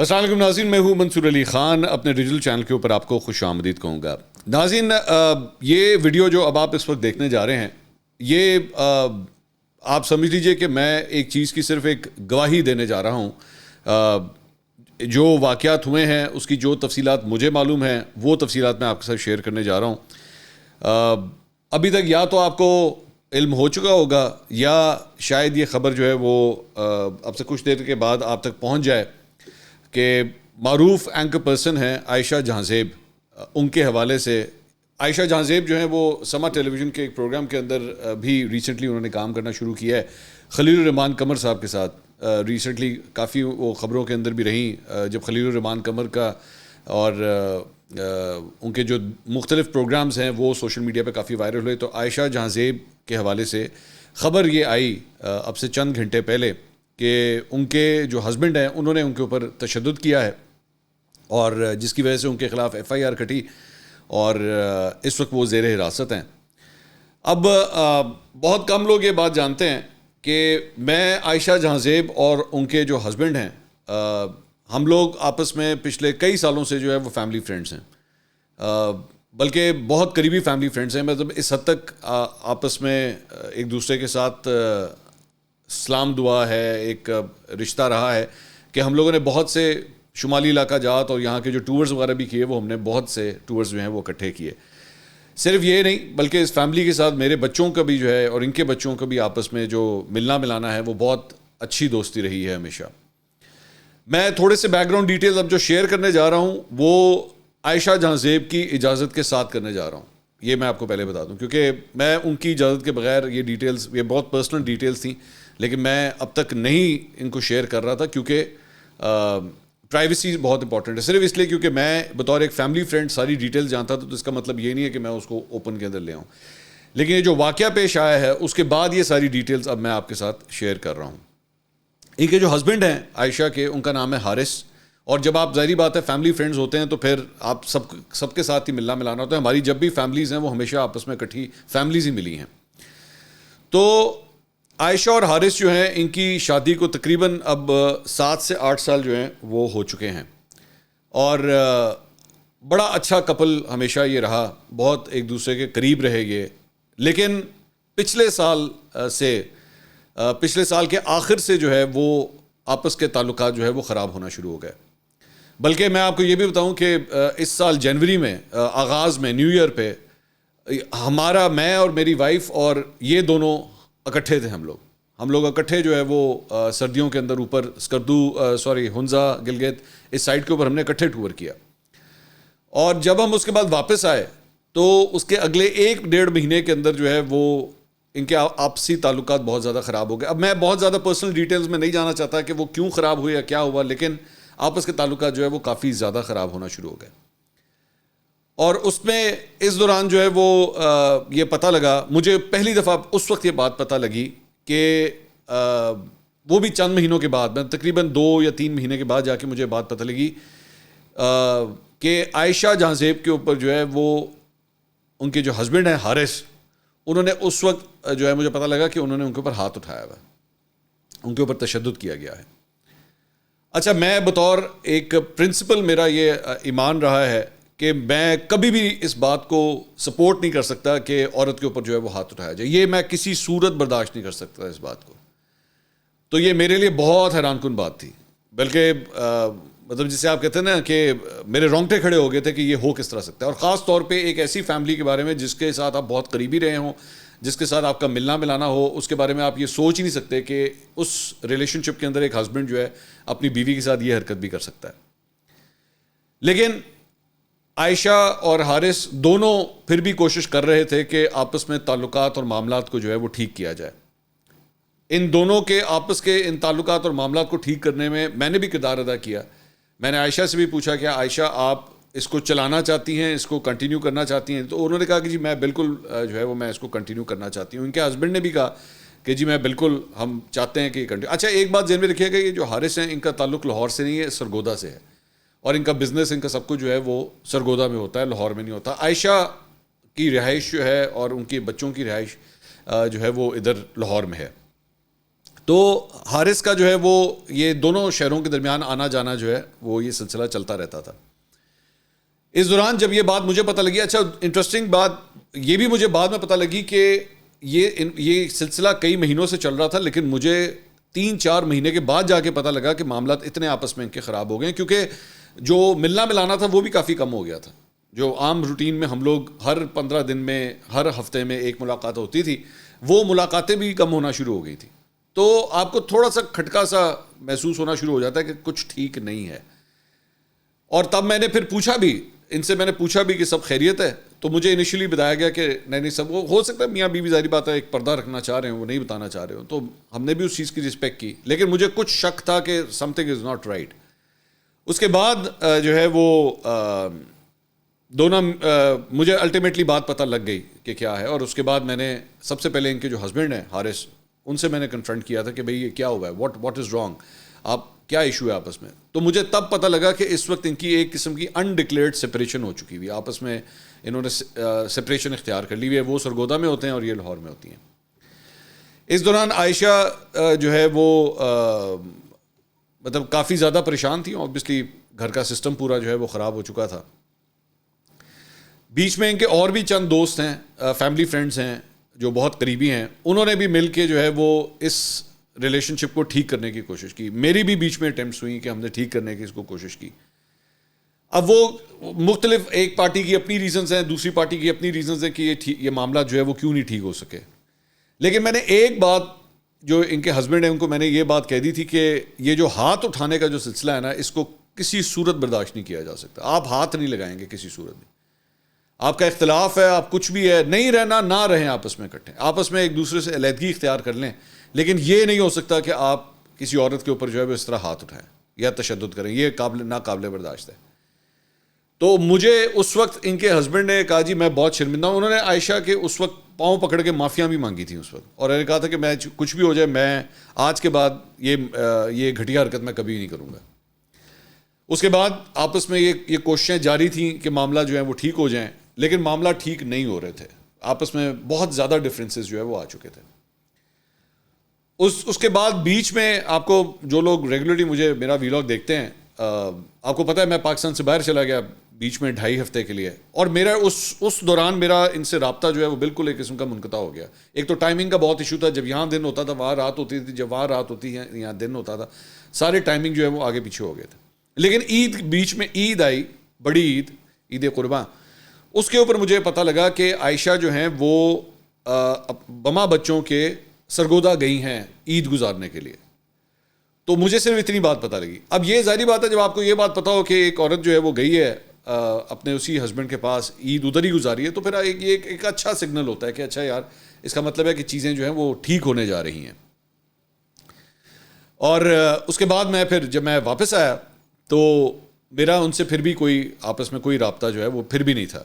السلام علیکم ناظرین، میں ہوں منصور علی خان. اپنے ڈیجیٹل چینل کے اوپر آپ کو خوش آمدید کہوں گا. ناظرین، یہ ویڈیو جو اب آپ اس وقت دیکھنے جا رہے ہیں، یہ آپ سمجھ لیجئے کہ میں ایک چیز کی صرف ایک گواہی دینے جا رہا ہوں. جو واقعات ہوئے ہیں اس کی جو تفصیلات مجھے معلوم ہیں وہ تفصیلات میں آپ کے ساتھ شیئر کرنے جا رہا ہوں. ابھی تک یا تو آپ کو علم ہو چکا ہوگا یا شاید یہ خبر جو ہے وہ اب سے کچھ دیر کے بعد آپ تک پہنچ جائے کہ معروف اینکر پرسن ہیں عائشہ جہاں زیب. ان کے حوالے سے عائشہ جہاں زیب جو ہیں وہ سما ٹیلی ویژن کے ایک پروگرام کے اندر بھی ریسنٹلی انہوں نے کام کرنا شروع کیا ہے خلیل الرحمان قمر صاحب کے ساتھ. ریسنٹلی کافی وہ خبروں کے اندر بھی رہیں جب خلیل الرحمان قمر کا اور ان کے جو مختلف پروگرامز ہیں وہ سوشل میڈیا پہ کافی وائرل ہوئے. تو عائشہ جہاں زیب کے حوالے سے خبر یہ آئی اب سے چند گھنٹے پہلے کہ ان کے جو ہسبینڈ ہیں انہوں نے ان کے اوپر تشدد کیا ہے اور جس کی وجہ سے ان کے خلاف FIR کٹی اور اس وقت وہ زیر حراست ہیں. اب بہت کم لوگ یہ بات جانتے ہیں کہ میں عائشہ جہاں زیب اور ان کے جو ہسبینڈ ہیں ہم لوگ آپس میں پچھلے کئی سالوں سے جو ہے وہ فیملی فرینڈس ہیں، بلکہ بہت قریبی فیملی فرینڈس ہیں. مطلب اس حد تک آپس میں ایک دوسرے کے ساتھ سلام دعا ہے، ایک رشتہ رہا ہے کہ ہم لوگوں نے بہت سے شمالی علاقہ جات اور یہاں کے جو ٹورز وغیرہ بھی کیے وہ ہم نے بہت سے ٹورز جو ہیں وہ اکٹھے کیے. صرف یہ نہیں بلکہ اس فیملی کے ساتھ میرے بچوں کا بھی جو ہے اور ان کے بچوں کا بھی آپس میں جو ملنا ملانا ہے وہ بہت اچھی دوستی رہی ہے ہمیشہ. میں تھوڑے سے بیک گراؤنڈ ڈیٹیلز اب جو شیئر کرنے جا رہا ہوں وہ عائشہ جہاں زیب کی اجازت کے ساتھ کرنے جا رہا ہوں. یہ میں آپ کو پہلے بتا دوں کیونکہ میں ان کی اجازت کے بغیر یہ ڈیٹیلز، یہ بہت پرسنل ڈیٹیلز تھیں لیکن میں اب تک نہیں ان کو شیئر کر رہا تھا کیونکہ پرائیویسی بہت امپورٹنٹ ہے. صرف اس لیے کیونکہ میں بطور ایک فیملی فرینڈ ساری ڈیٹیلز جانتا تھا تو اس کا مطلب یہ نہیں ہے کہ میں اس کو اوپن کے اندر لے آؤں. لیکن یہ جو واقعہ پیش آیا ہے اس کے بعد یہ ساری ڈیٹیلز اب میں آپ کے ساتھ شیئر کر رہا ہوں. ان کے جو ہسبینڈ ہیں عائشہ کے، ان کا نام ہے حارث. اور جب آپ ظاہری بات ہے فیملی فرینڈز ہوتے ہیں تو پھر آپ سب کے ساتھ ہی ملنا ملانا ہوتا ہے. ہماری جب بھی فیملیز ہیں وہ ہمیشہ آپس میں اکٹھی فیملیز ہی ملی ہیں. تو عائشہ اور حارث جو ہیں ان کی شادی کو تقریباً اب 7 سے 8 سال جو ہیں وہ ہو چکے ہیں اور بڑا اچھا کپل ہمیشہ یہ رہا، بہت ایک دوسرے کے قریب رہے یہ. لیکن پچھلے سال کے آخر سے جو ہے وہ آپس کے تعلقات جو ہے وہ خراب ہونا شروع ہو گئے. بلکہ میں آپ کو یہ بھی بتاؤں کہ اس سال جنوری میں آغاز میں نیو ایئر پہ میں اور میری وائف اور یہ دونوں اکٹھے تھے. ہم لوگ اکٹھے جو ہے وہ سردیوں کے اندر اوپر ہنزا گلگت اس سائڈ کے اوپر ہم نے اکٹھے ٹور کیا. اور جب ہم اس کے بعد واپس آئے تو اس کے اگلے 1-1.5 مہینے کے اندر جو ہے وہ ان کے آپسی تعلقات بہت زیادہ خراب ہو گئے. اب میں بہت زیادہ پرسنل ڈیٹیلز میں نہیں جانا چاہتا کہ وہ کیوں خراب ہوئے یا کیا ہوا، لیکن آپس کے تعلقات جو ہے وہ کافی زیادہ خراب ہونا شروع ہو گئے. اور اس میں اس دوران جو ہے وہ یہ پتہ لگا، مجھے پہلی دفعہ اس وقت یہ بات پتہ لگی کہ وہ بھی چند مہینوں کے بعد، میں تقریباً 2 یا 3 مہینے کے بعد جا کے مجھے بات پتہ لگی کہ عائشہ جہاں زیب کے اوپر جو ہے وہ ان کے جو ہسبینڈ ہیں حارث، انہوں نے اس وقت جو ہے مجھے پتہ لگا کہ انہوں نے ان کے اوپر ہاتھ اٹھایا ہوا ہے، ان کے اوپر تشدد کیا گیا ہے. اچھا، میں بطور ایک پرنسپل میرا یہ ایمان رہا ہے کہ میں کبھی بھی اس بات کو سپورٹ نہیں کر سکتا کہ عورت کے اوپر جو ہے وہ ہاتھ اٹھایا جائے. یہ میں کسی صورت برداشت نہیں کر سکتا اس بات کو. تو یہ میرے لیے بہت حیران کن بات تھی، بلکہ مطلب جسے آپ کہتے ہیں نا کہ میرے رونگٹے کھڑے ہو گئے تھے کہ یہ ہو کس طرح سکتا ہے. اور خاص طور پہ ایک ایسی فیملی کے بارے میں جس کے ساتھ آپ بہت قریبی رہے ہوں، جس کے ساتھ آپ کا ملنا ملانا ہو، اس کے بارے میں آپ یہ سوچ ہی نہیں سکتے کہ اس ریلیشن شپ کے اندر ایک ہسبینڈ جو ہے اپنی بیوی کے ساتھ یہ حرکت بھی کر سکتا ہے. لیکن عائشہ اور حارث دونوں پھر بھی کوشش کر رہے تھے کہ آپس میں تعلقات اور معاملات کو جو ہے وہ ٹھیک کیا جائے. ان دونوں کے آپس کے ان تعلقات اور معاملات کو ٹھیک کرنے میں نے بھی کردار ادا کیا. میں نے عائشہ سے بھی پوچھا کہ عائشہ آپ اس کو چلانا چاہتی ہیں، اس کو کنٹینیو کرنا چاہتی ہیں؟ تو انہوں نے کہا کہ جی میں بالکل جو ہے وہ میں اس کو کنٹینیو کرنا چاہتی ہوں. ان کے ہسبینڈ نے بھی کہا کہ جی میں بالکل، ہم چاہتے ہیں کہ یہ کنٹینیو. اچھا، ایک بات ذہن میں رکھیے گا، یہ جو حارث ہیں ان کا تعلق لاہور سے نہیں ہے، سرگودا سے ہے، اور ان کا بزنس، ان کا سب کچھ جو ہے وہ سرگودا میں ہوتا ہے، لاہور میں نہیں ہوتا. عائشہ کی رہائش جو ہے اور ان کے بچوں کی رہائش جو ہے وہ ادھر لاہور میں ہے. تو حارث کا جو ہے وہ یہ دونوں شہروں کے درمیان آنا جانا جو ہے وہ یہ سلسلہ چلتا رہتا تھا. اس دوران جب یہ بات مجھے پتہ لگی, اچھا انٹرسٹنگ بات یہ بھی مجھے بعد میں پتہ لگی کہ یہ سلسلہ کئی مہینوں سے چل رہا تھا, لیکن مجھے 3-4 مہینے کے بعد جا کے پتہ لگا کہ معاملات اتنے آپس میں ان کے خراب ہو گئے, کیونکہ جو ملنا ملانا تھا وہ بھی کافی کم ہو گیا تھا. جو عام روٹین میں ہم لوگ ہر 15 دن میں ہر ہفتے میں ایک ملاقات ہوتی تھی, وہ ملاقاتیں بھی کم ہونا شروع ہو گئی تھی. تو آپ کو تھوڑا سا کھٹکا سا محسوس ہونا شروع ہو جاتا ہے کہ کچھ ٹھیک نہیں ہے. اور تب میں نے پھر پوچھا بھی ان سے, میں نے پوچھا بھی کہ سب خیریت ہے, تو مجھے انیشلی بتایا گیا کہ نہیں سب وہ ہو سکتا ہے میاں بیوی ظاہری بات ہے ایک پردہ رکھنا چاہ رہے ہیں, وہ نہیں بتانا چاہ رہے ہو, تو ہم نے بھی اس چیز کی رسپیکٹ کی, لیکن مجھے کچھ شک تھا کہ something is not right. اس کے بعد جو ہے وہ دونوں مجھے الٹیمیٹلی بات پتہ لگ گئی کہ کیا ہے, اور اس کے بعد میں نے سب سے پہلے ان کے جو ہسبینڈ ہیں حارث, ان سے میں نے کنفرنٹ کیا تھا کہ بھئی یہ کیا ہوا ہے, واٹ از رانگ, آپ کیا ایشو ہے آپس میں. تو مجھے تب پتہ لگا کہ اس وقت ان کی ایک قسم کی انڈکلیئرڈ سپریشن ہو چکی ہوئی, آپس میں انہوں نے سپریشن اختیار کر لی ہوئی ہے. وہ سرگودا میں ہوتے ہیں اور یہ لاہور میں ہوتی ہیں. اس دوران عائشہ جو ہے وہ مطلب کافی زیادہ پریشان تھی, اوبیسلی گھر کا سسٹم پورا جو ہے وہ خراب ہو چکا تھا. بیچ میں ان کے اور بھی چند دوست ہیں, فیملی فرینڈس ہیں جو بہت قریبی ہیں, انہوں نے بھی مل کے جو ہے وہ اس ریلیشن شپ کو ٹھیک کرنے کی کوشش کی. میری بھی بیچ میں اٹیمپٹس ہوئی کہ ہم نے ٹھیک کرنے کی اس کو کوشش کی. اب وہ مختلف, ایک پارٹی کی اپنی ریزنز ہیں, دوسری پارٹی کی اپنی ریزنز ہیں کہ یہ معاملہ جو ہے وہ کیوں نہیں ٹھیک ہو سکے. لیکن میں نے ایک بات جو ان کے ہسبینڈ ہیں ان کو میں نے یہ بات کہہ دی تھی کہ یہ جو ہاتھ اٹھانے کا جو سلسلہ ہے نا, اس کو کسی صورت برداشت نہیں کیا جا سکتا. آپ ہاتھ نہیں لگائیں گے کسی صورت میں. آپ کا اختلاف ہے, آپ کچھ بھی ہے, نہیں رہنا نہ رہیں آپس میں اکٹھے, آپس میں ایک دوسرے سے علیحدگی اختیار کر لیں, لیکن یہ نہیں ہو سکتا کہ آپ کسی عورت کے اوپر جو ہے وہ اس طرح ہاتھ اٹھائیں یا تشدد کریں. یہ ناقابل برداشت ہے. تو مجھے اس وقت ان کے ہسبینڈ نے کہا جی میں بہت شرمندہ ہوں. انہوں نے عائشہ کے اس وقت پاؤں پکڑ کے معافیاں بھی مانگی تھیں اس وقت, اور انہوں نے کہا تھا کہ میں کچھ بھی ہو جائے میں آج کے بعد یہ گھٹیا حرکت میں کبھی نہیں کروں گا. اس کے بعد آپس میں یہ کوششیں جاری تھیں کہ معاملہ جو ہے وہ ٹھیک ہو جائیں, لیکن معاملہ ٹھیک نہیں ہو رہے تھے. آپس میں بہت زیادہ ڈفرینسز جو ہے وہ آ چکے تھے. اس کے بعد بیچ میں آپ کو جو لوگ ریگولرلی مجھے میرا ویلاگ دیکھتے ہیں, آپ کو پتہ ہے میں پاکستان سے باہر چلا گیا بیچ میں 2.5 ہفتے کے لیے, اور میرا اس دوران میرا ان سے رابطہ جو ہے وہ بالکل ایک قسم کا منقطع ہو گیا. ایک تو ٹائمنگ کا بہت ایشو تھا, جب یہاں دن ہوتا تھا وہاں رات ہوتی تھی, جب وہاں رات ہوتی ہے یہاں دن ہوتا تھا, سارے ٹائمنگ جو ہے وہ آگے پیچھے ہو گئے تھے. لیکن عید بیچ میں عید آئی, بڑی عید قرباں, اس کے اوپر مجھے پتہ لگا کہ عائشہ جو ہیں وہ بما بچوں کے سرگودا گئی ہیں عید گزارنے کے لیے. تو مجھے صرف اتنی بات پتہ لگی. اب یہ ظاہری بات ہے جب آپ کو یہ بات پتہ ہو کہ ایک عورت جو ہے وہ گئی ہے اپنے اسی ہسبینڈ کے پاس, عید ادھر ہی گزاری ہے, تو پھر ایک اچھا سگنل ہوتا ہے کہ اچھا یار اس کا مطلب ہے کہ چیزیں جو ہیں وہ ٹھیک ہونے جا رہی ہیں. اور اس کے بعد میں پھر جب میں واپس آیا تو میرا ان سے پھر بھی کوئی آپس میں کوئی رابطہ جو ہے وہ پھر بھی نہیں تھا.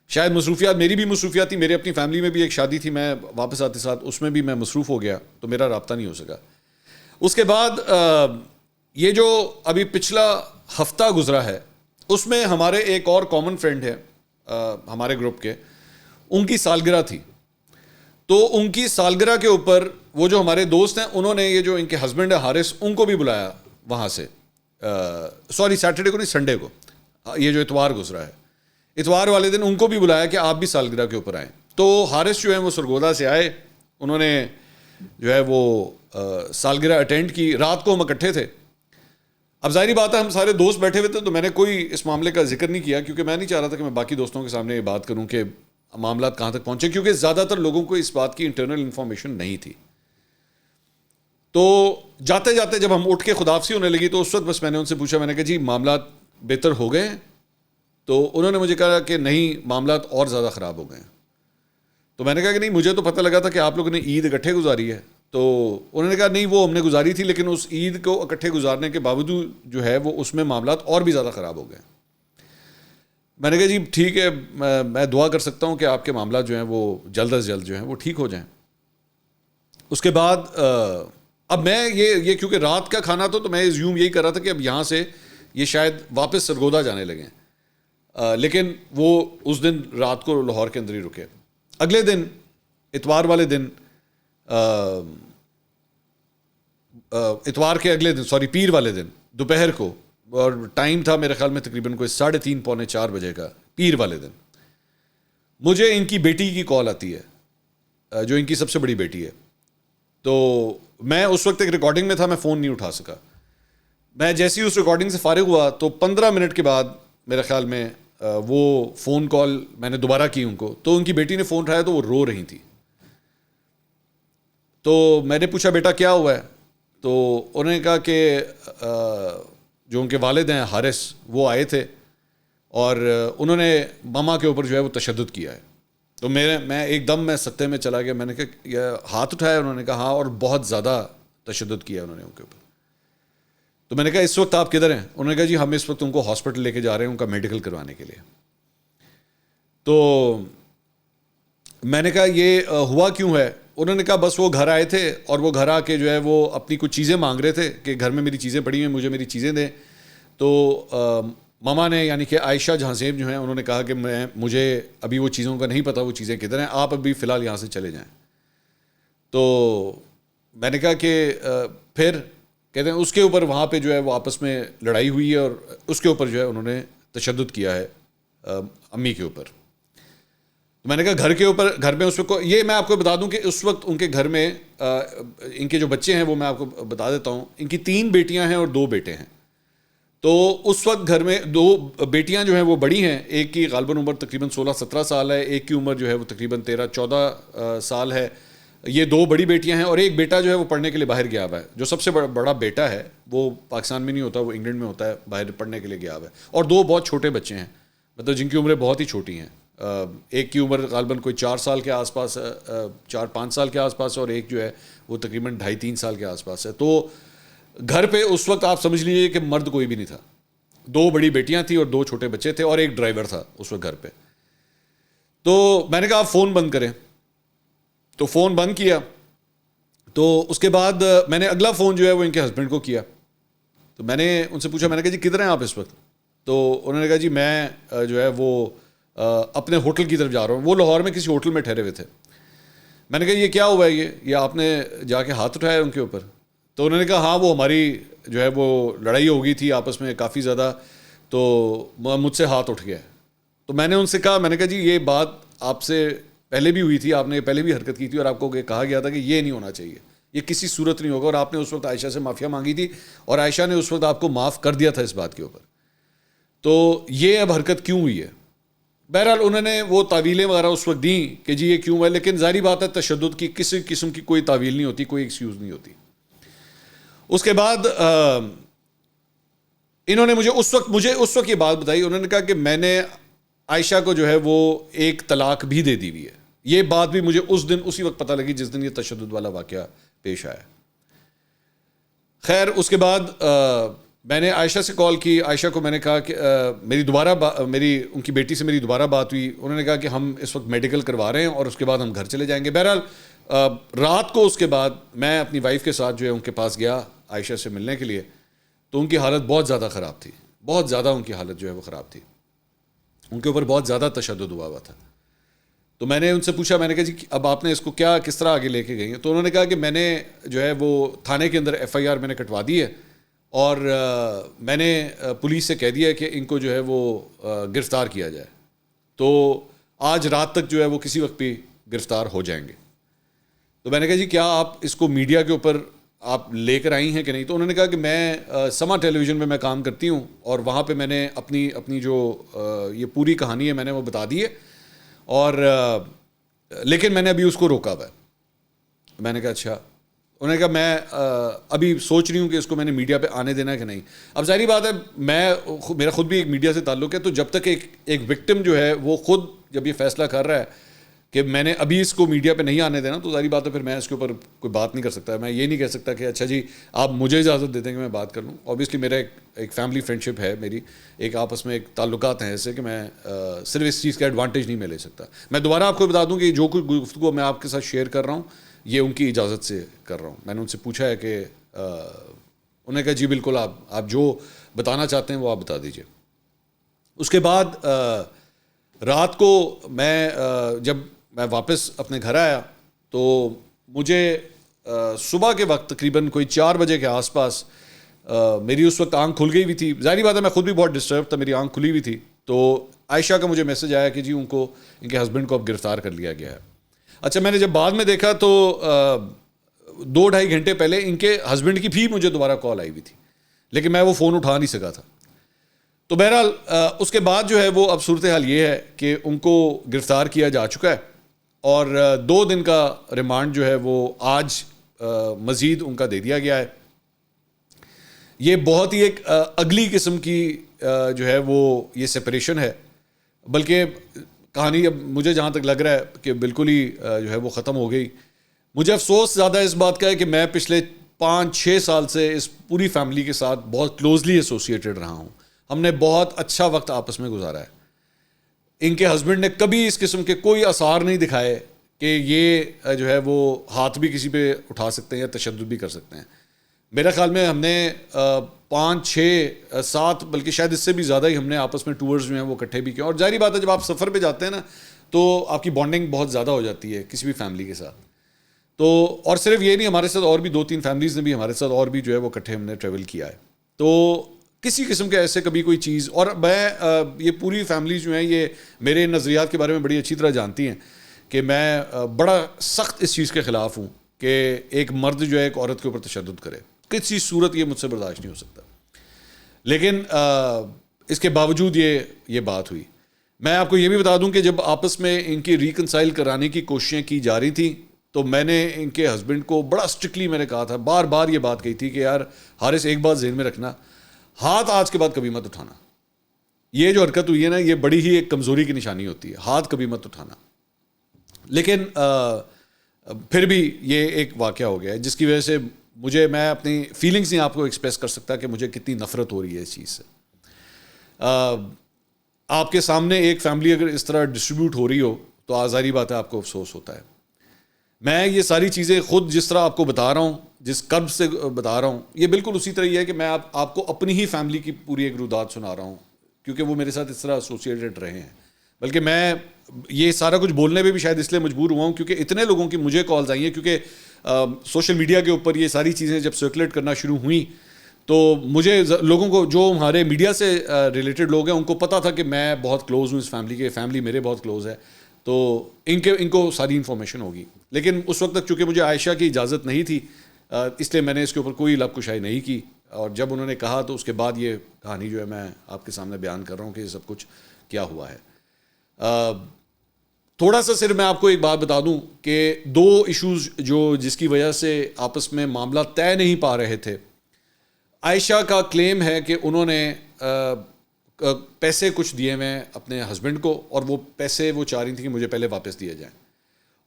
شاید مصروفیات, میری بھی مصروفیات تھی, میرے اپنی فیملی میں بھی ایک شادی تھی, میں واپس آتے ساتھ اس میں بھی میں مصروف ہو گیا, تو میرا رابطہ نہیں ہو سکا. اس کے بعد یہ جو ابھی پچھلا ہفتہ گزرا ہے اس میں ہمارے ایک اور کامن فرینڈ ہے ہمارے گروپ کے, ان کی سالگرہ تھی. تو ان کی سالگرہ کے اوپر وہ جو ہمارے دوست ہیں انہوں نے یہ جو ان کے ہسبینڈ ہے حارث, ان کو بھی بلایا وہاں سے, سوری سیٹرڈے کو نہیں سنڈے کو, یہ جو اتوار گزرا ہے اتوار والے دن ان کو بھی بلایا کہ آپ بھی سالگرہ کے اوپر آئیں. تو حارث جو ہیں وہ سرگودا سے آئے, انہوں نے جو ہے وہ سالگرہ اٹینڈ کی. رات کو ہم اکٹھے تھے. اب ظاہری بات ہے ہم سارے دوست بیٹھے ہوئے تھے, تو میں نے کوئی اس معاملے کا ذکر نہیں کیا, کیونکہ میں نہیں چاہ رہا تھا کہ میں باقی دوستوں کے سامنے یہ بات کروں کہ معاملات کہاں تک پہنچے, کیونکہ زیادہ تر لوگوں کو اس بات کی انٹرنل انفارمیشن نہیں تھی. تو جاتے جاتے جب ہم اٹھ کے خداحافظی ہونے لگی تو اس وقت بس میں نے ان سے پوچھا, میں نے کہا جی معاملات بہتر ہو گئے ہیں؟ تو انہوں نے مجھے کہا کہ نہیں, معاملات اور زیادہ خراب ہو گئے ہیں. تو میں نے کہا کہ نہیں, مجھے تو پتہ لگا تھا کہ آپ لوگوں نے عید اکٹھے گزاری ہے. تو انہوں نے کہا نہیں, وہ ہم نے گزاری تھی, لیکن اس عید کو اکٹھے گزارنے کے باوجود جو ہے وہ اس میں معاملات اور بھی زیادہ خراب ہو گئے. میں نے کہا جی ٹھیک ہے, میں دعا کر سکتا ہوں کہ آپ کے معاملات جو ہیں وہ جلد از جلد جو ہیں وہ ٹھیک ہو جائیں. اس کے بعد اب میں یہ کیونکہ رات کا کھانا تو میں زیوم یہی کر رہا تھا کہ اب یہاں سے یہ شاید واپس سرگودا جانے لگیں, لیکن وہ اس دن رات کو لاہور کے اندر ہی رکے. اگلے دن اتوار والے دن اتوار کے اگلے دن، سوری پیر والے دن دوپہر کو، اور ٹائم تھا میرے خیال میں تقریباً کوئی 3:30 پونے 4 بجے کا، پیر والے دن مجھے ان کی بیٹی کی کال آتی ہے، جو ان کی سب سے بڑی بیٹی ہے. تو میں اس وقت ایک ریکارڈنگ میں تھا، میں فون نہیں اٹھا سکا. میں جیسے ہی اس ریکارڈنگ سے فارغ ہوا تو 15 منٹ کے بعد میرے خیال میں وہ فون کال میں نے دوبارہ کی ان کو، تو ان کی بیٹی نے فون اٹھایا تو وہ رو رہی تھی. تو میں نے پوچھا بیٹا کیا ہوا ہے؟ تو انہوں نے کہا کہ جو ان کے والد ہیں حارث، وہ آئے تھے اور انہوں نے ماما کے اوپر جو ہے وہ تشدد کیا ہے. تو میں ایک دم میں سکتے میں چلا گیا. میں نے کہا یہ ہاتھ اٹھایا؟ انہوں نے کہا ہاں، اور بہت زیادہ تشدد کیا انہوں نے ان کے اوپر. تو میں نے کہا اس وقت آپ کدھر ہیں؟ انہوں نے کہا جی ہم اس وقت ان کو ہاسپٹل لے کے جا رہے ہیں ان کا میڈیکل کروانے کے لیے. تو میں نے کہا یہ ہوا کیوں ہے؟ انہوں نے کہا بس وہ گھر آئے تھے اور وہ گھر آ کے جو ہے وہ اپنی کچھ چیزیں مانگ رہے تھے کہ گھر میں میری چیزیں پڑی ہیں، مجھے میری چیزیں دیں. تو ماما نے یعنی کہ عائشہ جہاں زیب جو ہیں انہوں نے کہا کہ مجھے ابھی وہ چیزوں کا نہیں پتہ وہ چیزیں کدھر ہیں، آپ ابھی فی الحال یہاں سے چلے جائیں. تو میں نے کہا کہ پھر کہتے ہیں اس کے اوپر وہاں پہ جو ہے وہ آپس میں لڑائی ہوئی ہے اور اس کے اوپر جو ہے انہوں نے تشدد کیا ہے امی کے اوپر. تو میں نے کہا گھر کے اوپر، گھر میں اس وقت یہ میں آپ کو بتا دوں کہ اس وقت ان کے گھر میں ان کے جو بچے ہیں وہ میں آپ کو بتا دیتا ہوں، ان کی 3 بیٹیاں ہیں اور 2 بیٹے ہیں. تو اس وقت گھر میں 2 بیٹیاں جو ہیں وہ بڑی ہیں، ایک کی غالباً عمر تقریباً 16-17 سال ہے، ایک کی عمر جو ہے وہ تقریباً 13-14 سال ہے. یہ 2 بڑی بیٹیاں ہیں اور ایک بیٹا جو ہے وہ پڑھنے کے لیے باہر گیا ہوا ہے. جو سب سے بڑا بیٹا ہے وہ پاکستان میں نہیں ہوتا، وہ انگلینڈ میں ہوتا ہے، باہر پڑھنے کے لیے گیا ہوا ہے. اور 2 بہت چھوٹے بچے ہیں، مطلب جن کی عمریں بہت ہی چھوٹی ہیں. ایک کی عمر غالباً کوئی 4 سال کے آس پاس، 4-5 سال کے آس پاس، اور ایک جو ہے وہ تقریباً 2.5-3 سال کے آس پاس ہے. تو گھر پہ اس وقت آپ سمجھ لیجیے کہ مرد کوئی بھی نہیں تھا. 2 بڑی بیٹیاں تھیں اور 2 چھوٹے بچے تھے اور ایک ڈرائیور تھا اس وقت گھر پہ. تو میں نے کہا آپ فون بند کریں. تو فون بند کیا. تو اس کے بعد میں نے اگلا فون جو ہے وہ ان کے ہسبینڈ کو کیا. تو میں نے ان سے پوچھا، میں نے کہا جی کدھر ہیں آپ اس وقت؟ تو انہوں نے کہا جی میں جو ہے وہ اپنے ہوٹل کی طرف جا رہا ہوں. وہ لاہور میں کسی ہوٹل میں ٹھہرے ہوئے تھے. میں نے کہا یہ کیا ہوا ہے یہ آپ نے جا کے ہاتھ اٹھایا ان کے اوپر؟ تو انہوں نے کہا ہاں وہ ہماری جو ہے وہ لڑائی ہو گئی تھی آپس میں کافی زیادہ، تو مجھ سے ہاتھ اٹھ گیا. تو میں نے ان سے کہا، میں نے کہا جی یہ بات آپ سے پہلے بھی ہوئی تھی، آپ نے پہلے بھی حرکت کی تھی اور آپ کو کہا گیا تھا کہ یہ نہیں ہونا چاہیے، یہ کسی صورت نہیں ہوگا. اور آپ نے اس وقت عائشہ سے معافیا مانگی تھی اور عائشہ نے اس وقت آپ کو معاف کر دیا تھا اس بات کے اوپر. تو یہ اب حرکت کیوں ہوئی ہے؟ بہرحال انہوں نے وہ تعویلیں وغیرہ اس وقت دیں کہ جی یہ کیوں ہے، لیکن ظاہری بات ہے تشدد کی کسی قسم کی کوئی تعویل نہیں ہوتی، کوئی ایکسکیوز نہیں ہوتی. اس کے بعد انہوں نے مجھے اس وقت یہ بات بتائی. انہوں نے کہا کہ میں نے عائشہ کو جو ہے وہ ایک طلاق بھی دے دی ہوئی ہے. یہ بات بھی مجھے اس دن اسی وقت پتہ لگی جس دن یہ تشدد والا واقعہ پیش آیا. خیر اس کے بعد میں نے عائشہ سے کال کی. عائشہ کو میں نے کہا کہ ان کی بیٹی سے میری دوبارہ بات ہوئی. انہوں نے کہا کہ ہم اس وقت میڈیکل کروا رہے ہیں اور اس کے بعد ہم گھر چلے جائیں گے. بہرحال رات کو اس کے بعد میں اپنی وائف کے ساتھ جو ہے ان کے پاس گیا عائشہ سے ملنے کے لیے. تو ان کی حالت بہت زیادہ خراب تھی، بہت زیادہ ان کی حالت جو ہے وہ خراب تھی. ان کے اوپر بہت زیادہ تشدد ہوا تھا. تو میں نے ان سے پوچھا، میں نے کہا جی اب آپ نے اس کو کس طرح آگے لے کے گئی ہیں؟ تو انہوں نے کہا کہ میں نے جو ہے وہ تھانے کے اندر FIR میں نے کٹوا دی ہے اور میں نے پولیس سے کہہ دیا ہے کہ ان کو جو ہے وہ گرفتار کیا جائے. تو آج رات تک جو ہے وہ کسی وقت بھی گرفتار ہو جائیں گے. تو میں نے کہا جی کیا آپ اس کو میڈیا کے اوپر آپ لے کر آئی ہیں کہ نہیں؟ تو انہوں نے کہا کہ میں سما ٹیلی ویژن میں کام کرتی ہوں اور وہاں پہ میں نے اپنی جو یہ پوری کہانی ہے میں نے وہ بتا دی ہے، اور لیکن میں نے ابھی اس کو روکا ہوا ہے. میں نے کہا اچھا. انہوں نے کہا میں ابھی سوچ رہی ہوں کہ اس کو میں نے میڈیا پہ آنے دینا ہے کہ نہیں. اب ظاہری بات ہے میرا خود بھی ایک میڈیا سے تعلق ہے، تو جب تک ایک وکٹم جو ہے وہ خود جب یہ فیصلہ کر رہا ہے کہ میں نے ابھی اس کو میڈیا پہ نہیں آنے دینا، تو ظاہری بات ہے پھر میں اس کے اوپر کوئی بات نہیں کر سکتا. میں یہ نہیں کہہ سکتا کہ اچھا جی آپ مجھے اجازت دے دیں کہ میں بات کر لوں. اوبیسلی میرا ایک فیملی فرینڈ شپ ہے، میری ایک آپس میں ایک تعلقات ہیں ایسے کہ میں صرف اس چیز کا ایڈوانٹیج نہیں میں لے سکتا. میں دوبارہ آپ کو بتا دوں کہ جو کچھ گفتگو میں آپ کے ساتھ شیئر کر رہا ہوں یہ ان کی اجازت سے کر رہا ہوں. میں نے ان سے پوچھا ہے کہ انہوں نے کہا جی بالکل آپ جو بتانا چاہتے ہیں وہ آپ بتا دیجیے. اس کے بعد رات کو جب میں واپس اپنے گھر آیا تو مجھے صبح کے وقت تقریباً کوئی 4 بجے کے آس پاس میری اس وقت آنکھ کھل گئی ہوئی تھی. ظاہری بات ہے میں خود بھی بہت ڈسٹرب تھا, میری آنکھ کھلی ہوئی تھی. تو عائشہ کا مجھے میسج آیا کہ جی ان کے ہسبینڈ کو اب گرفتار کر لیا گیا ہے. اچھا, میں نے جب بعد میں دیکھا تو 2-2.5 گھنٹے پہلے ان کے ہسبینڈ کی بھی مجھے دوبارہ کال آئی ہوئی تھی, لیکن میں وہ فون اٹھا نہیں سکا تھا. تو بہرحال اس کے بعد جو ہے وہ اب صورتحال یہ ہے کہ ان کو گرفتار کیا جا چکا ہے, اور 2 دن کا ریمانڈ جو ہے وہ آج مزید ان کا دے دیا گیا ہے. یہ بہت ہی ایک اگلی قسم کی جو ہے وہ یہ سپریشن ہے, بلکہ کہانی اب مجھے جہاں تک لگ رہا ہے کہ بالکل ہی جو ہے وہ ختم ہو گئی. مجھے افسوس زیادہ اس بات کا ہے کہ میں پچھلے 5-6 سال سے اس پوری فیملی کے ساتھ بہت کلوزلی ایسوسیٹڈ رہا ہوں. ہم نے بہت اچھا وقت آپس میں گزارا ہے. ان کے ہسبینڈ نے کبھی اس قسم کے کوئی آثار نہیں دکھائے کہ یہ جو ہے وہ ہاتھ بھی کسی پہ اٹھا سکتے ہیں یا تشدد بھی کر سکتے ہیں. میرے خیال میں ہم نے 5-6-7 بلکہ شاید اس سے بھی زیادہ ہی ہم نے آپس میں ٹورز جو ہیں وہ اکٹھے بھی کیا. اور ظاہری بات ہے جب آپ سفر پہ جاتے ہیں نا تو آپ کی بانڈنگ بہت زیادہ ہو جاتی ہے کسی بھی فیملی کے ساتھ. تو اور صرف یہ نہیں, ہمارے ساتھ اور بھی 2-3 فیملیز نے بھی ہمارے ساتھ اور بھی جو ہے وہ اکٹھے ہم نے ٹریول کیا ہے. تو کسی قسم کے ایسے کبھی کوئی چیز, اور میں یہ پوری فیملی جو ہیں یہ میرے نظریات کے بارے میں بڑی اچھی طرح جانتی ہیں کہ میں بڑا سخت اس چیز کے خلاف ہوں کہ ایک مرد جو ہے ایک عورت کے اوپر تشدد کرے. کسی صورت یہ مجھ سے برداشت نہیں ہو سکتا. لیکن اس کے باوجود یہ بات ہوئی. میں آپ کو یہ بھی بتا دوں کہ جب آپس میں ان کی ریکنسائل کرانے کی کوششیں کی جا رہی تھیں تو میں نے ان کے ہسبینڈ کو بڑا اسٹرکٹلی میں نے کہا تھا, بار بار یہ بات کہی تھی کہ یار حارث ایک بات ذہن میں رکھنا, ہاتھ آج کے بعد کبھی مت اٹھانا. یہ جو حرکت ہوئی ہے نا یہ بڑی ہی ایک کمزوری کی نشانی ہوتی ہے, ہاتھ کبھی مت اٹھانا. لیکن پھر بھی یہ ایک واقعہ ہو گیا ہے جس کی وجہ سے میں اپنی فیلنگز نہیں آپ کو ایکسپریس کر سکتا کہ مجھے کتنی نفرت ہو رہی ہے اس چیز سے. آپ کے سامنے ایک فیملی اگر اس طرح ڈسٹریبیوٹ ہو رہی ہو تو آزاری بات ہے آپ کو افسوس ہوتا ہے. میں یہ ساری چیزیں خود جس طرح آپ کو بتا رہا ہوں, جس قرب سے بتا رہا ہوں, یہ بالکل اسی طرح یہ ہے کہ میں آپ کو اپنی ہی فیملی کی پوری ایک رودات سنا رہا ہوں کیونکہ وہ میرے ساتھ اس طرح ایسوسیٹڈ رہے ہیں. بلکہ میں یہ سارا کچھ بولنے پہ بھی شاید اس لیے مجبور ہوا ہوں کیونکہ اتنے لوگوں کی مجھے کالز آئی ہیں, کیونکہ سوشل میڈیا کے اوپر یہ ساری چیزیں جب سرکولیٹ کرنا شروع ہوئیں تو مجھے لوگوں کو جو ہمارے میڈیا سے ریلیٹڈ لوگ ہیں ان کو پتہ تھا کہ میں بہت کلوز ہوں اس فیملی کے, فیملی میرے بہت کلوز ہے, تو ان کو ساری انفارمیشن ہوگی. لیکن اس وقت تک چونکہ مجھے عائشہ کی اجازت نہیں تھی اس لیے میں نے اس کے اوپر کوئی لب کشائی نہیں کی, اور جب انہوں نے کہا تو اس کے بعد یہ کہانی جو ہے میں آپ کے سامنے بیان کر رہا ہوں کہ یہ سب کچھ کیا ہوا ہے. تھوڑا سا صرف میں آپ کو ایک بات بتا دوں کہ 2 ایشوز جس کی وجہ سے آپس میں معاملہ طے نہیں پا رہے تھے. عائشہ کا کلیم ہے کہ انہوں نے پیسے کچھ دیے ہوئے اپنے ہسبینڈ کو, اور وہ پیسے وہ چاہ رہی تھیں کہ مجھے پہلے واپس دیے جائیں,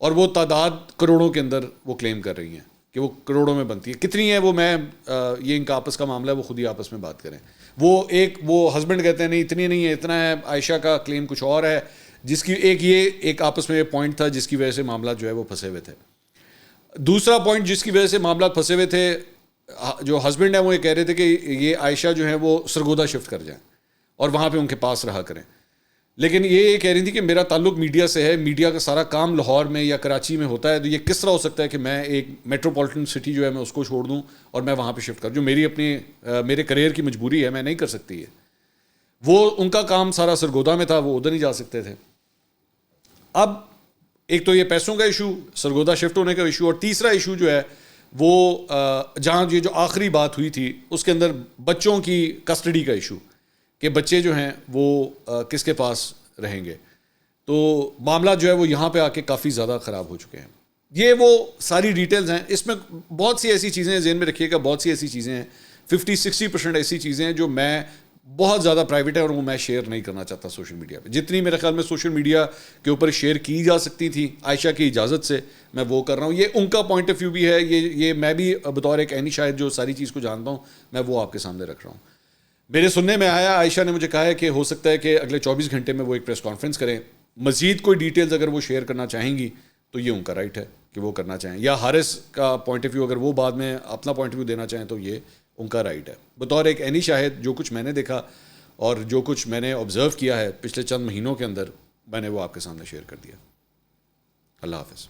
اور وہ تعداد کروڑوں کے اندر وہ کلیم کر رہی ہیں کہ وہ کروڑوں میں بنتی ہے. کتنی ہے وہ یہ ان کا آپس کا معاملہ ہے, وہ خود ہی آپس میں بات کریں. وہ ہسبینڈ کہتے ہیں نہیں اتنی نہیں ہے, اتنا ہے. عائشہ کا کلیم کچھ اور ہے جس کی ایک آپس میں پوائنٹ تھا جس کی وجہ سے معاملات جو ہے وہ پھنسے ہوئے تھے. دوسرا پوائنٹ جس کی وجہ سے معاملات پھنسے ہوئے تھے, جو ہسبینڈ ہیں وہ یہ کہہ رہے تھے کہ یہ عائشہ جو ہے وہ سرگودا شفٹ کر جائیں اور وہاں پہ ان کے پاس رہا کریں. لیکن یہ کہہ رہی تھی کہ میرا تعلق میڈیا سے ہے, میڈیا کا سارا کام لاہور میں یا کراچی میں ہوتا ہے, تو یہ کس طرح ہو سکتا ہے کہ میں ایک میٹروپولیٹن سٹی جو ہے میں اس کو چھوڑ دوں اور میں وہاں پہ شفٹ کروں, جو میرے کریئر کی مجبوری ہے, میں نہیں کر سکتی ہے. وہ ان کا کام سارا سرگودا میں تھا, وہ ادھر نہیں جا سکتے تھے. اب ایک تو یہ پیسوں کا ایشو, سرگودا شفٹ ہونے کا ایشو, اور تیسرا ایشو جو ہے وہ جہاں یہ جو آخری بات ہوئی تھی اس کے اندر بچوں کی کسٹڈی کا ایشو کہ بچے جو ہیں وہ کس کے پاس رہیں گے. تو معاملہ جو ہے وہ یہاں پہ آ کے کافی زیادہ خراب ہو چکے ہیں. یہ وہ ساری ڈیٹیلز ہیں. اس میں بہت سی ایسی چیزیں ذہن میں رکھیے گا, بہت سی ایسی چیزیں ہیں, 50-60% ایسی چیزیں ہیں جو میں بہت زیادہ پرائیویٹ ہے اور وہ میں شیئر نہیں کرنا چاہتا سوشل میڈیا پہ. جتنی میرے خیال میں سوشل میڈیا کے اوپر شیئر کی جا سکتی تھی عائشہ کی اجازت سے, میں وہ کر رہا ہوں. یہ ان کا پوائنٹ آف ویو بھی ہے, یہ میں بھی بطور ایک عینی شاہد جو ساری چیز کو جانتا ہوں میں وہ آپ کے سامنے رکھ رہا ہوں. میرے سننے میں آیا, عائشہ نے مجھے کہا ہے کہ ہو سکتا ہے کہ اگلے 24 گھنٹے میں وہ ایک پریس کانفرنس کریں. مزید کوئی ڈیٹیلز اگر وہ شیئر کرنا چاہیں گی تو یہ ان کا رائٹ ہے کہ وہ کرنا چاہیں, یا حارث کا پوائنٹ آف ویو اگر وہ بعد میں اپنا پوائنٹ آف ویو دینا چاہیں تو یہ ان کا رائٹ ہے. بطور ایک عینی شاہد جو کچھ میں نے دیکھا اور جو کچھ میں نے آبزرو کیا ہے پچھلے چند مہینوں کے اندر, میں نے وہ آپ کے سامنے شیئر کر دیا. اللہ حافظ.